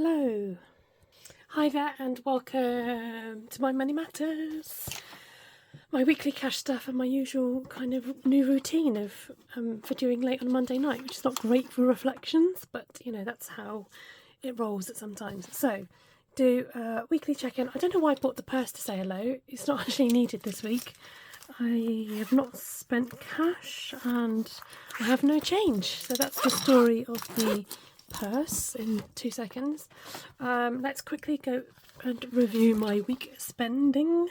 Hello. Hi there and welcome to my Money Matters. My weekly cash stuff and my usual kind of new routine of videoing late on Monday night, which is not great for reflections, but you know, that's how it rolls at sometimes. So, do a weekly check-in. I don't know why I bought the purse to say hello. It's not actually needed this week. I have not spent cash and I have no change. So that's the story of the purse in 2 seconds. Let's quickly go and review my week spending.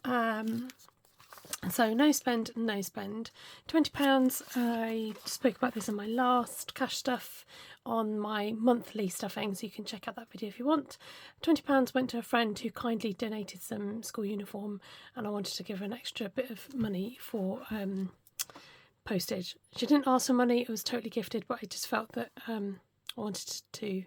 So no spend, £20. I spoke about this in my last cash stuff on my monthly stuffing, so you can check out that video if you want. £20 went to a friend who kindly donated some school uniform, and I wanted to give her an extra bit of money for postage. She didn't ask for money, it was totally gifted, but I just felt that I wanted to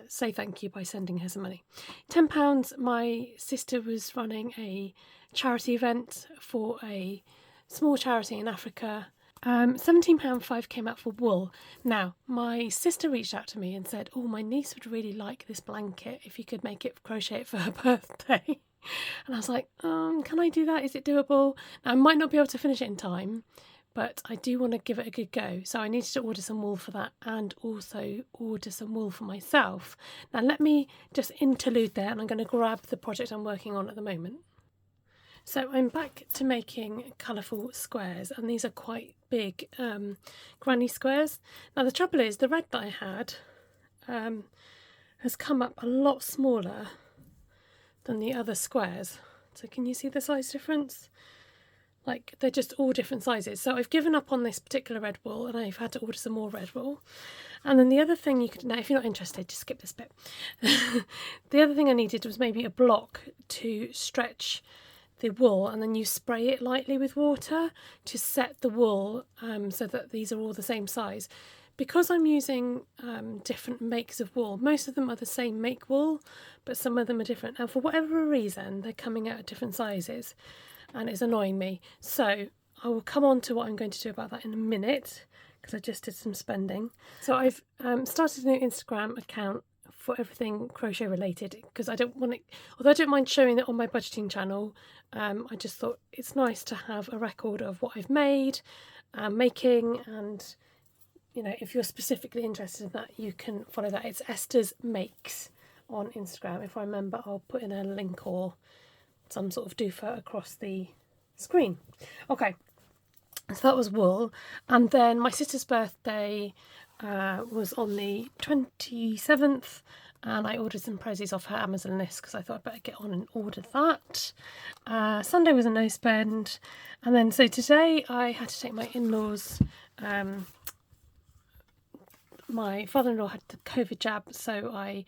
say thank you by sending her some money. £10, my sister was running a charity event for a small charity in Africa. £17.5 came out for wool. Now, my sister reached out to me and said, oh, my niece would really like this blanket if you could make it, crochet it for her birthday. And I was like, can I do that? Is it doable? Now, I might not be able to finish it in time, but I do want to give it a good go. So I needed to order some wool for that and also order some wool for myself. Now let me just interlude there and I'm going to grab the project I'm working on at the moment. So I'm back to making colourful squares, and these are quite big granny squares. Now the trouble is the red that I had has come up a lot smaller than the other squares. So can you see the size difference? Like, they're just all different sizes. So I've given up on this particular red wool and I've had to order some more red wool. And then the other thing you could, now if you're not interested, just skip this bit. The other thing I needed was maybe a block to stretch the wool, and then you spray it lightly with water to set the wool so that these are all the same size. Because I'm using different makes of wool, most of them are the same make wool, but some of them are different. And for whatever reason, they're coming out at different sizes. And it's annoying me. So I will come on to what I'm going to do about that in a minute, because I just did some spending. So I've started a new Instagram account for everything crochet related, because I don't want it, although I don't mind showing it on my budgeting channel, I just thought it's nice to have a record of what I've made, making, and you know, if you're specifically interested in that, you can follow that. It's Esther's Makes on Instagram. If I remember, I'll put in a link or some sort of doofer across the screen. Okay, so that was wool. And then my sister's birthday was on the 27th, and I ordered some posies off her Amazon list because I thought I'd better get on and order that. Sunday was a no spend, and then so today I had to take my in-laws. My father-in-law had the COVID jab, so I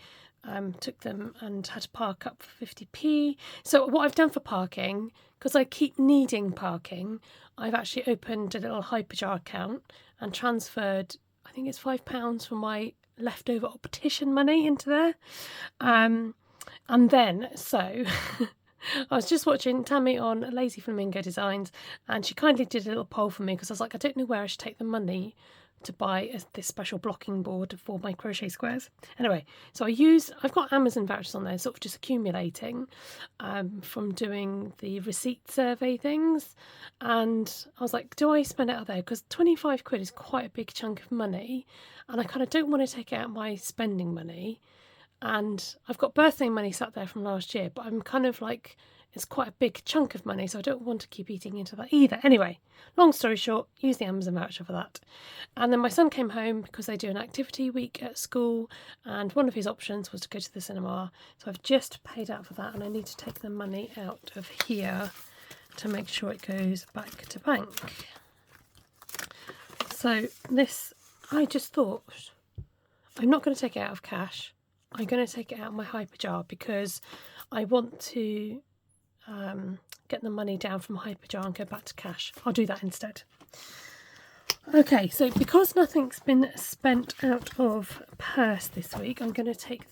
took them and had to park up for 50p. So what I've done for parking, because I keep needing parking, I've actually opened a little Hyperjar account and transferred, I think it's £5 from my leftover optician money into there. And then, so I was just watching Tammy on Lazy Flamingo Designs, and she kindly did a little poll for me because I was like, I don't know where I should take the money to buy this special blocking board for my crochet squares. Anyway, so I've got Amazon vouchers on there, sort of just accumulating from doing the receipt survey things, and I was like, do I spend it out there? Because 25 quid is quite a big chunk of money, and I kind of don't want to take out my spending money, and I've got birthday money sat there from last year, but I'm kind of like, it's quite a big chunk of money, so I don't want to keep eating into that either. Anyway, long story short, use the Amazon voucher for that. And then my son came home because they do an activity week at school, and one of his options was to go to the cinema. So I've just paid out for that, and I need to take the money out of here to make sure it goes back to bank. So this, I just thought, I'm not going to take it out of cash. I'm going to take it out of my Hyperjar because I want to get the money down from Hyperjar and go back to cash. I'll do that instead. Okay, so because nothing's been spent out of purse this week, I'm going to take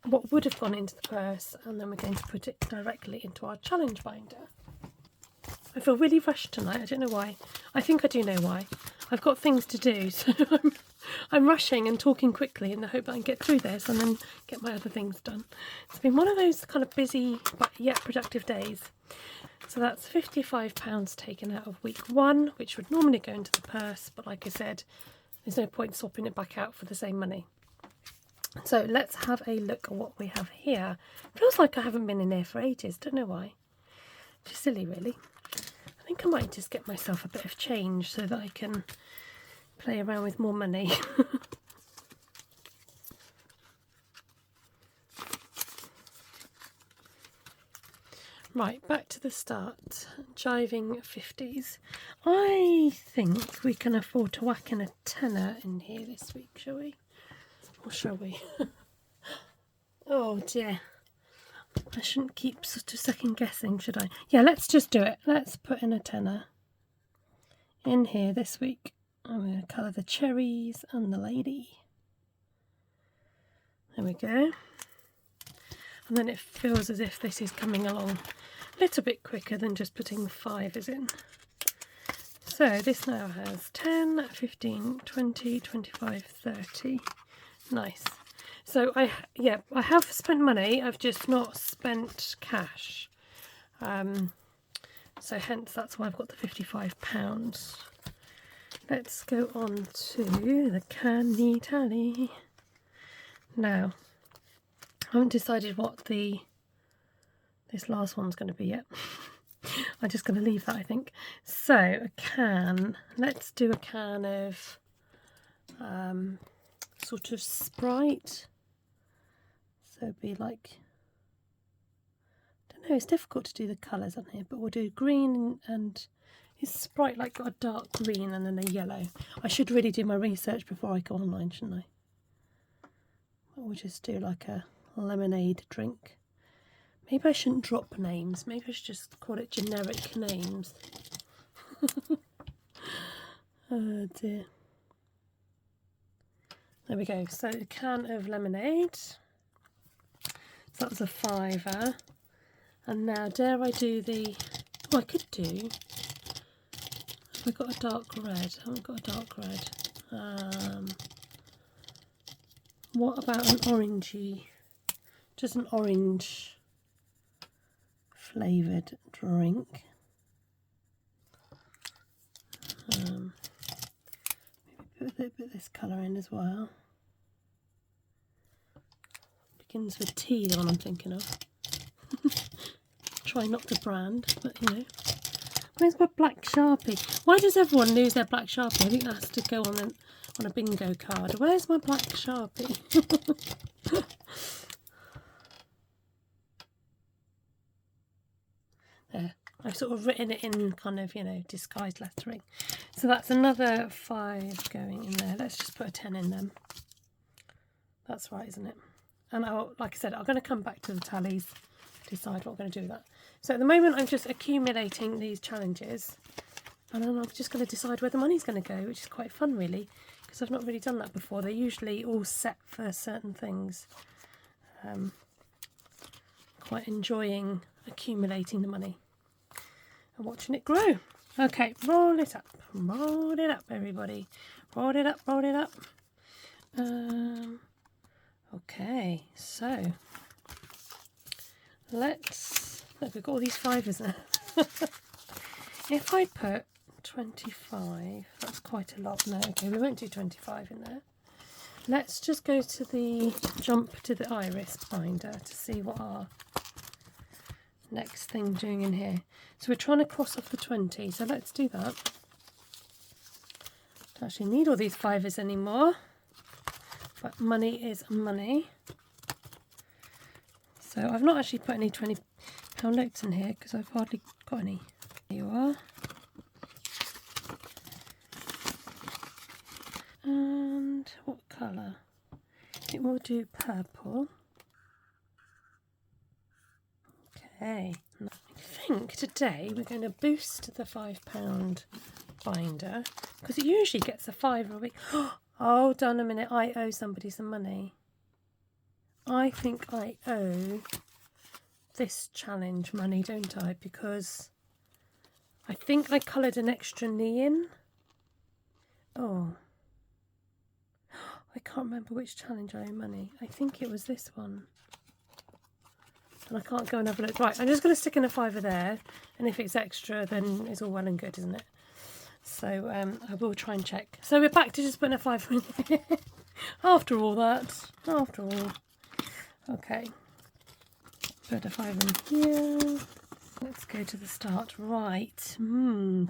what would have gone into the purse, and then we're going to put it directly into our challenge binder. I feel really rushed tonight. I don't know why. I think I do know why. I've got things to do, so I'm I'm rushing and talking quickly in the hope that I can get through this and then get my other things done. It's been one of those kind of busy but yet productive days. So that's £55 taken out of week 1, which would normally go into the purse, but like I said, there's no point swapping it back out for the same money. So let's have a look at what we have here. Feels like I haven't been in here for ages, don't know why. Which is silly really. I think I might just get myself a bit of change so that I can play around with more money. Right, back to the start. Jiving 50s. I think we can afford to whack in a tenner in here this week, shall we? Or shall we? Oh dear. I shouldn't keep sort of second guessing, should I? Yeah, let's just do it. Let's put in a tenner in here this week. I'm going to colour the cherries and the lady. There we go. And then it feels as if this is coming along a little bit quicker than just putting 5s in. So this now has 10, 15, 20, 25, 30. Nice. So I have spent money, I've just not spent cash. So hence that's why I've got the £55. Let's go on to the candy tally. Now, I haven't decided what this last one's going to be yet. I'm just going to leave that, I think. So a can, let's do a can of sort of Sprite. So it'd be like, I don't know, it's difficult to do the colours on here, but we'll do green and is Sprite like got a dark green and then a yellow? I should really do my research before I go online, shouldn't I? We'll just do like a lemonade drink. Maybe I shouldn't drop names. Maybe I should just call it generic names. Oh dear. There we go. So a can of lemonade. So that was a £5. And now dare I do the... Oh, I could do... Have I got a dark red? I haven't got a dark red. What about an orangey? Just an orange flavoured drink. Maybe put a little bit of this colour in as well. Begins with T, the one I'm thinking of. Try not to brand, but you know. Where's my black Sharpie? Why does everyone lose their black Sharpie? I think that has to go on a bingo card. Where's my black Sharpie? There. I've sort of written it in kind of, you know, disguised lettering. So that's another 5 going in there. Let's just put a 10 in them. That's right, isn't it? And like I said, I'm going to come back to the tallies, decide what I'm going to do with that. So at the moment I'm just accumulating these challenges and then I'm just going to decide where the money's going to go, which is quite fun really, because I've not really done that before. They're usually all set for certain things. Quite enjoying accumulating the money and watching it grow. Okay, roll it up everybody, roll it up. Okay, so let's look, we've got all these 5s now. If I put 25, that's quite a lot. No, okay, we won't do 25 in there. Let's just go to the jump to the iris binder to see what our next thing doing in here. So we're trying to cross off the 20, so let's do that. Don't actually need all these 5s anymore, but money is money. So I've not actually put any £20 notes in here because I've hardly got any. There you are. And what colour? It will do purple. Okay, I think today we're going to boost the £5 binder because it usually gets a £5 a week. Oh, hold on a minute, I owe somebody some money. I think I owe this challenge money, don't I? Because I think I coloured an extra knee in. Oh. I can't remember which challenge I owe money. I think it was this one. And I can't go and have a look. Right, I'm just going to stick in a £5 there. And if it's extra, then it's all well and good, isn't it? So I will try and check. So we're back to just putting a £5 in there. After all that. After all. Okay. Put a £5 in here. Let's go to the start. Right.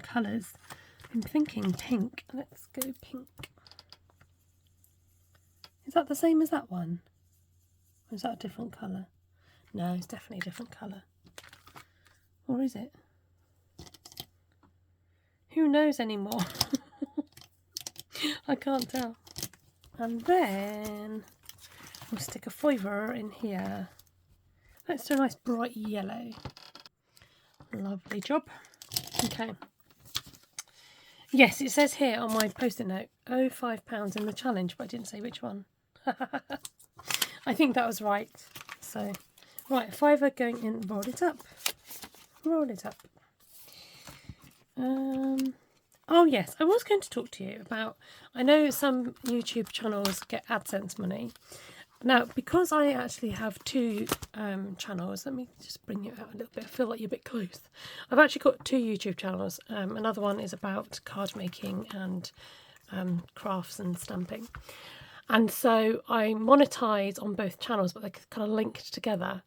Colours. I'm thinking pink. Let's go pink. Is that the same as that one? Or is that a different colour? No, it's definitely a different colour. Or is it? Who knows anymore? I can't tell. And then we'll stick a £5 in here. Let's do a nice bright yellow. Lovely job. Okay. Yes, it says here on my post-it note, owe £5 in the challenge, but I didn't say which one. I think that was right. So, right, £5 going in, roll it up. Roll it up. Oh yes, I was going to talk to you about, I know some YouTube channels get AdSense money. Now, because I actually have two channels, let me just bring you out a little bit. I feel like you're a bit close. I've actually got two YouTube channels. Another one is about card making and crafts and stamping. And so I monetize on both channels, but they're kind of linked together.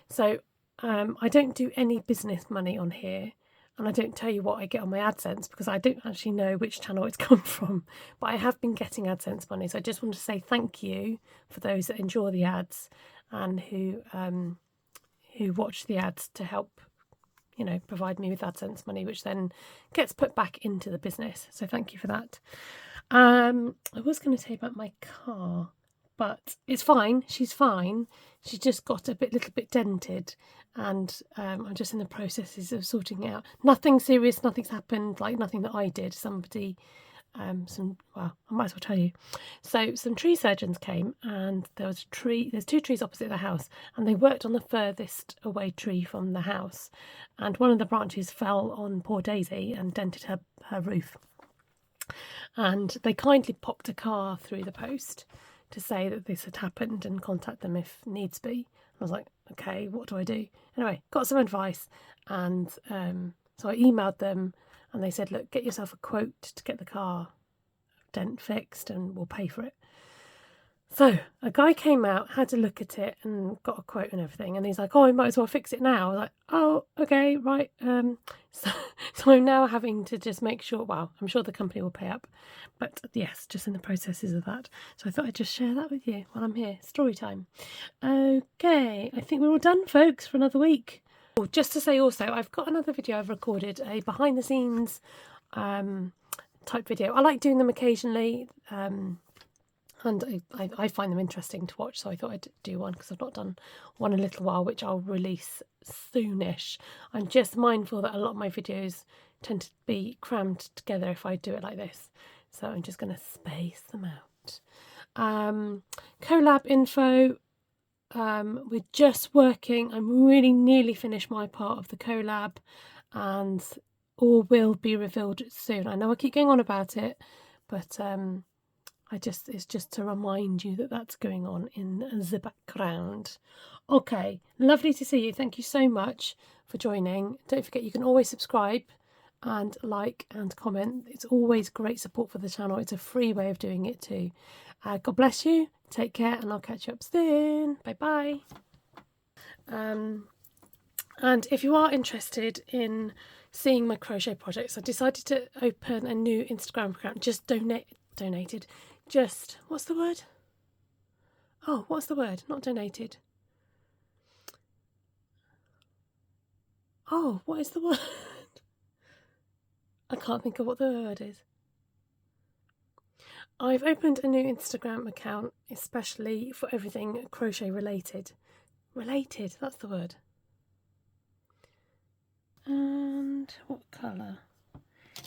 So I don't do any business money on here. And I don't tell you what I get on my AdSense because I don't actually know which channel it's come from. But I have been getting AdSense money. So I just want to say thank you for those that enjoy the ads and who watch the ads to help, you know, provide me with AdSense money, which then gets put back into the business. So thank you for that. I was going to tell you about my car, but it's fine. She's fine. She's just got a little bit dented. And I'm just in the processes of sorting it out. Nothing serious, nothing's happened, like nothing that I did. Somebody, well, I might as well tell you. So some tree surgeons came and there was a tree, there's two trees opposite the house and they worked on the furthest away tree from the house. And one of the branches fell on poor Daisy and dented her roof. And they kindly popped a car through the post to say that this had happened and contact them if needs be. I was like, okay, what do I do? Anyway, got some advice. And so I emailed them and they said, look, get yourself a quote to get the car dent fixed and we'll pay for it. So a guy came out, had a look at it and got a quote and everything. And he's like, oh, I might as well fix it now. I was like, oh, okay, right. So I'm now having to just make sure, well, I'm sure the company will pay up. But yes, just in the processes of that. So I thought I'd just share that with you while I'm here. Story time. Okay, I think we're all done, folks, for another week. Oh, just to say also, I've got another video I've recorded, a behind the scenes type video. I like doing them occasionally. And I find them interesting to watch, so I thought I'd do one because I've not done one in a little while, which I'll release soonish. I'm just mindful that a lot of my videos tend to be crammed together if I do it like this, so I'm just going to space them out. Collab info, we're just working. I'm really nearly finished my part of the collab, and all will be revealed soon. I know I keep going on about it, but it's just to remind you that that's going on in the background. Okay, lovely to see you. Thank you so much for joining. Don't forget you can always subscribe and like and comment. It's always great support for the channel. It's a free way of doing it too. God bless you. Take care and I'll catch you up soon. Bye bye. And if you are interested in seeing my crochet projects, I decided to open a new Instagram account. Just donated. Just, what's the word? Oh, what's the word? Not donated. Oh, what is the word? I can't think of what the word is. I've opened a new Instagram account, especially for everything crochet related. Related, that's the word. And what colour?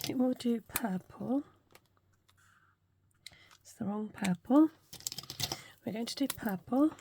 It will do purple. The wrong purple. We're going to do purple.